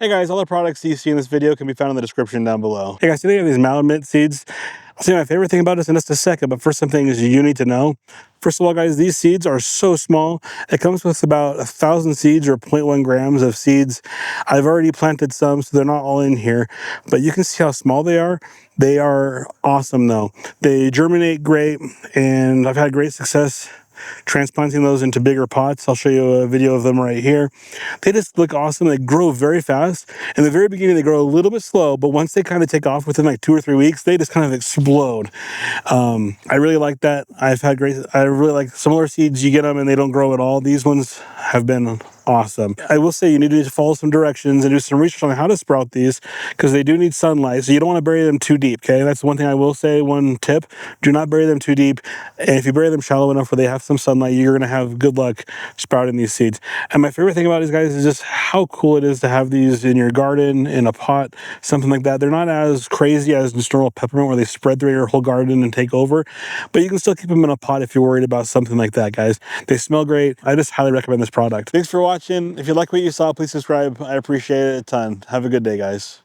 Hey guys, all the products you see in this video can be found in the description down below. Hey guys, today I have these Mountain Mint seeds. I'll say my favorite thing about this in just a second, but first some things you need to know. First of all, guys, these seeds are so small. It comes with about 1,000 seeds or 0.1 grams of seeds. I've already planted some, so they're not all in here, but you can see how small they are. They are awesome though. They germinate great, and I've had great success transplanting those into bigger pots. I'll show you a video of them right here. They just look awesome. They grow very fast. In the very beginning, they grow a little bit slow, but once they kind of take off within like 2 or 3 weeks, they just kind of explode. I really like that. I really like similar seeds. You get them and they don't grow at all. These ones have been awesome. I will say you need to follow some directions and do some research on how to sprout these, because they do need sunlight, so you don't want to bury them too deep. Okay, that's one thing I will say. One tip: do not bury them too deep, and if you bury them shallow enough where they have some sunlight, you're going to have good luck sprouting these seeds. And my favorite thing about these guys is just how cool it is to have these in your garden, in a pot, something like that. They're not as crazy as just normal peppermint where they spread through your whole garden and take over, but you can still keep them in a pot if you're worried about something like that, guys. They smell great. I just highly recommend this product. Thanks for watching. If you like what you saw, please subscribe. I appreciate it a ton. Have a good day, guys.